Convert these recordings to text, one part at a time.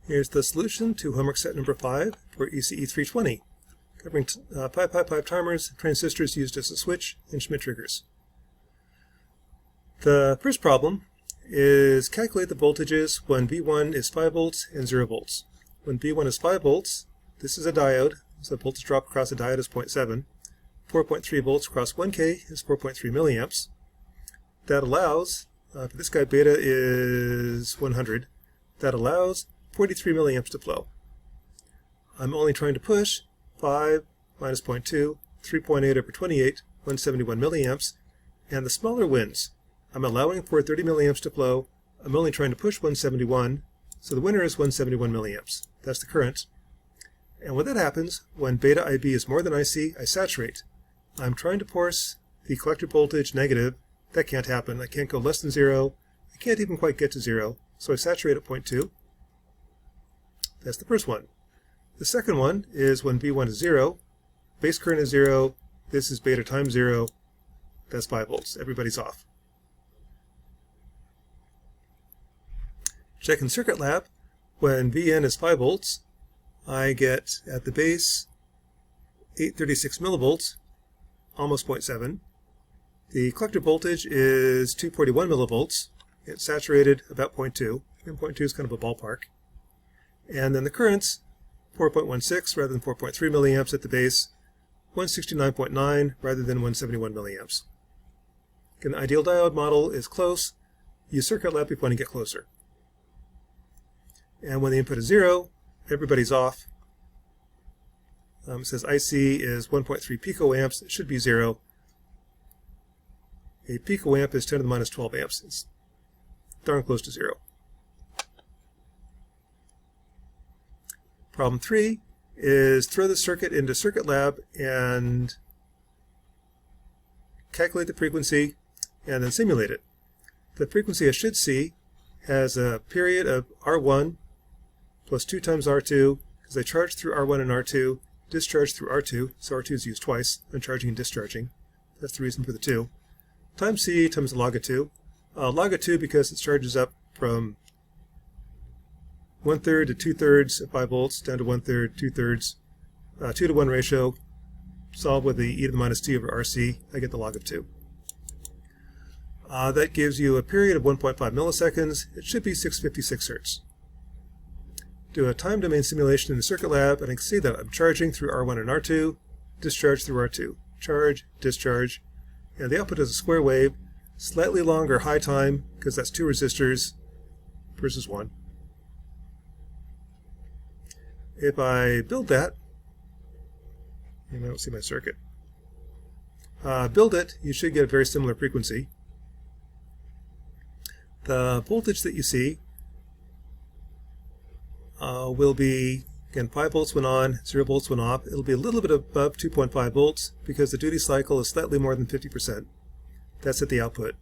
Here's the solution to homework set number 5 for ECE 320, covering pipe timers, transistors used as a switch, and Schmitt triggers. The first problem is calculate the voltages when V1 is 5 volts and 0 volts. When V1 is 5 volts, this is a diode, so voltage drop across the diode is 0.7. 4.3 volts across 1K is 4.3 milliamps. That allows, for this guy beta is 100, that allows 43 milliamps to flow. I'm only trying to push 5 minus 0.2, 3.8 over 28, 171 milliamps, and the smaller wins. I'm allowing for 30 milliamps to flow. I'm only trying to push 171, so the winner is 171 milliamps. That's the current. And when that happens, when beta IB is more than IC, I saturate. I'm trying to force the collector voltage negative. That can't happen. I can't go less than 0. I can't even quite get to 0, so I saturate at 0.2. That's the first one. The second one is when V1 is 0, base current is 0, this is beta times 0, that's 5 volts. Everybody's off. Check in Circuit Lab. When Vn is 5 volts, I get at the base 836 millivolts, almost 0.7. The collector voltage is 241 millivolts. It's saturated about 0.2, and 0.2 is kind of a ballpark. And then the current's 4.16 rather than 4.3 milliamps at the base, 169.9 rather than 171 milliamps. Again, the ideal diode model is close. Use Circuit Lab if you want to get closer. And when the input is 0, everybody's off. It says IC is 1.3 picoamps. It should be 0. A picoamp is 10 to the minus 12 amps. It's darn close to 0. Problem 3 is throw the circuit into Circuit Lab and calculate the frequency and then simulate it. The frequency I should see has a period of R1 plus 2 times R2, because I charge through R1 and R2, discharge through R2, so R2 is used twice, and charging and discharging. That's the reason for the 2. Times C times the log of 2. Log of 2 because it charges up from 1/3 to 2/3 at 5 volts, down to 1/3, 2/3, 2 to 1 ratio. Solve with the e to the minus t over RC. I get the log of 2. That gives you a period of 1.5 milliseconds. It should be 656 hertz. Do a time domain simulation in the Circuit Lab, and I can see that I'm charging through R1 and R2, discharge through R2, charge, discharge, and the output is a square wave, slightly longer high time, because that's 2 resistors versus 1. If I build that, you don't see my circuit. Build it, you should get a very similar frequency. The voltage that you see will be, again, 5 volts when on, 0 volts when off. It'll be a little bit above 2.5 volts because the duty cycle is slightly more than 50%. That's at the output.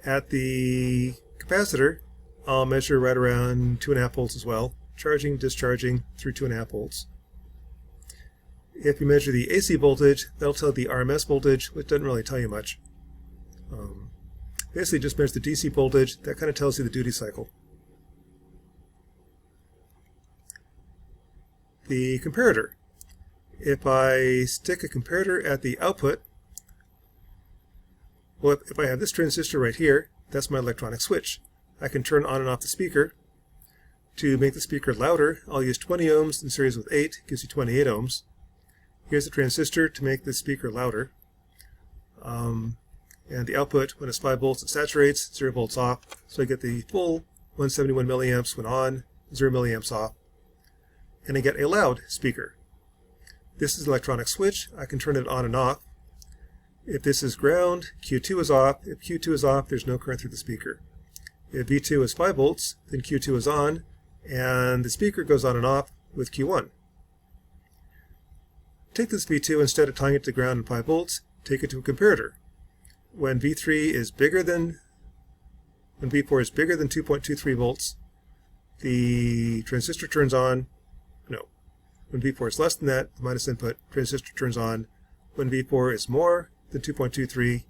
At the capacitor, I'll measure right around 2.5 volts as well. Charging, discharging through 2.5 volts. If you measure the AC voltage, that'll tell the RMS voltage, which doesn't really tell you much. Basically just measure the DC voltage. That kind of tells you the duty cycle. The comparator. If I stick a comparator at the output, well, if I have this transistor right here, that's my electronic switch. I can turn on and off the speaker. To make the speaker louder, I'll use 20 ohms in series with 8, gives you 28 ohms. Here's the transistor to make the speaker louder. And the output, when it's 5 volts, it saturates, 0 volts off. So I get the full 171 milliamps when on, 0 milliamps off. And I get a loud speaker. This is an electronic switch. I can turn it on and off. If this is ground, Q2 is off. If Q2 is off, there's no current through the speaker. If V2 is 5 volts, then Q2 is on, and the speaker goes on and off with Q1. Take this V2, instead of tying it to ground and 5 volts, take it to a comparator. When V4 is bigger than 2.23 volts, the transistor turns on. No. When V4 is less than that, the minus input, transistor turns on. When V4 is more than 2.23,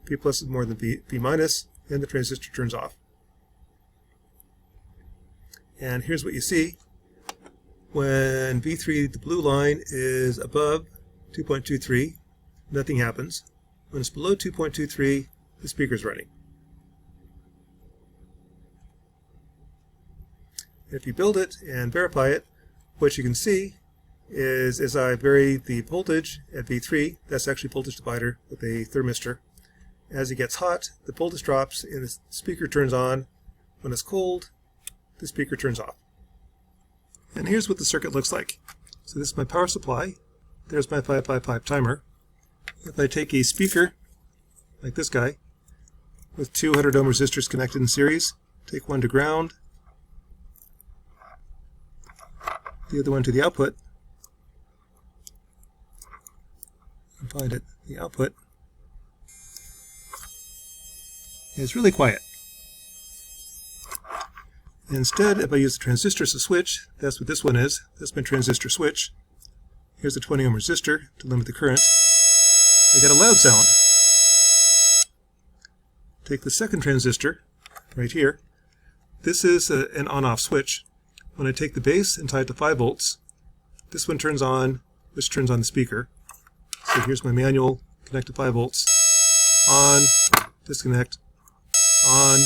V plus is more than V minus, and the transistor turns off. And here's what you see. When V3, the blue line, is above 2.23, nothing happens. When it's below 2.23, the speaker's running. If you build it and verify it, what you can see is as I vary the voltage at V3, that's actually voltage divider with a thermistor. As it gets hot, the voltage drops and the speaker turns on. When it's cold, the speaker turns off. And here's what the circuit looks like. So this is my power supply. There's my 555 timer. If I take a speaker, like this guy, with 200 ohm resistors connected in series, take one to ground, the other one to the output, and find it. The output is really quiet. Instead, if I use the transistor as a switch, that's what this one is. That's my transistor switch. Here's the 20 ohm resistor to limit the current. I get a loud sound. Take the second transistor, right here. This is an on-off switch. When I take the base and tie it to 5 volts, this one turns on, which turns on the speaker. So here's my manual, connect to 5 volts. On, disconnect, on,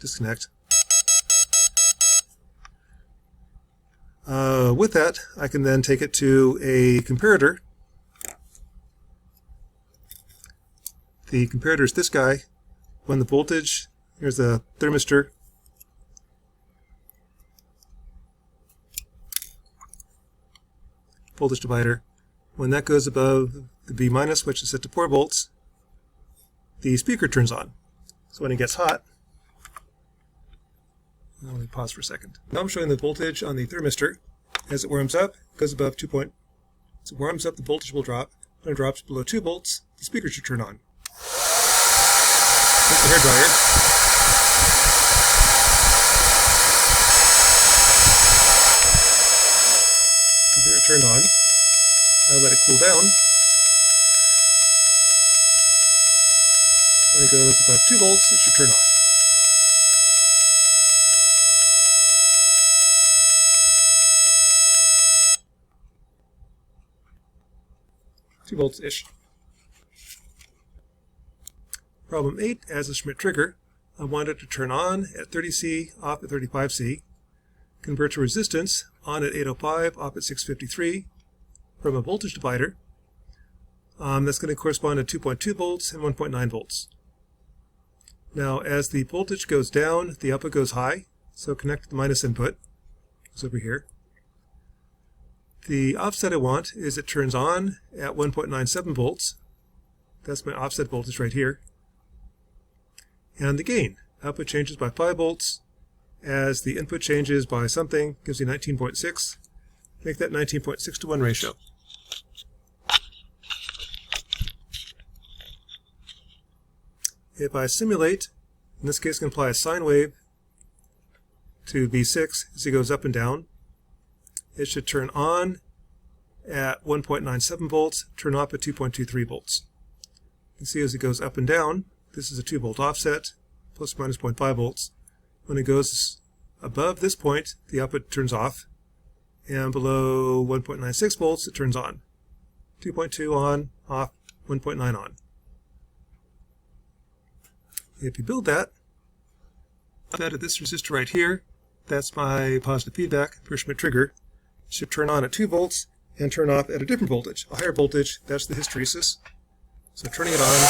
disconnect. With that, I can then take it to a comparator. The comparator is this guy. When the voltage, here's the thermistor. Voltage divider. When that goes above the B minus, which is set to 4 volts, the speaker turns on. So when it gets hot, let me pause for a second. Now I'm showing the voltage on the thermistor. As it warms up, it goes above 2 point. As it warms up, the voltage will drop. When it drops below 2 volts, the speaker should turn on. Here's the hairdryer. So there it turned on. I let it cool down. When it goes above 2 volts, it should turn off. Volts-ish. Problem 8, as a Schmitt trigger, I want it to turn on at 30C, off at 35C, convert to resistance, on at 805, off at 653, from a voltage divider. That's going to correspond to 2.2 volts and 1.9 volts. Now, as the voltage goes down, the output goes high, so connect to the minus input. It's over here. The offset I want is it turns on at 1.97 volts. That's my offset voltage right here. And the gain. Output changes by 5 volts. As the input changes by something, gives you 19.6. Make that 19.6 to 1 ratio. If I simulate, in this case, I can apply a sine wave to V6 as it goes up and down. It should turn on at 1.97 volts, turn off at 2.23 volts. You can see as it goes up and down, this is a 2 volt offset, plus or minus 0.5 volts. When it goes above this point, the output turns off, and below 1.96 volts, it turns on. 2.2 on, off, 1.9 on. If you build that, I've added this resistor right here. That's my positive feedback for Schmitt trigger. It should turn on at 2 volts and turn off at a different voltage, a higher voltage. That's the hysteresis. So turning it on.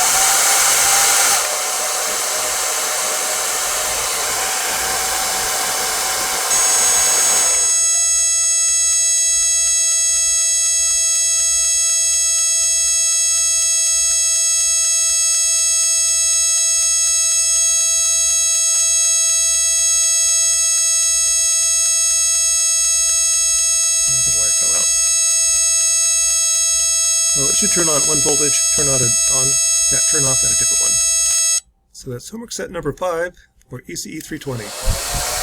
Well, it should turn on at one voltage, turn off at a different one. So that's homework set number 5 for ECE 320.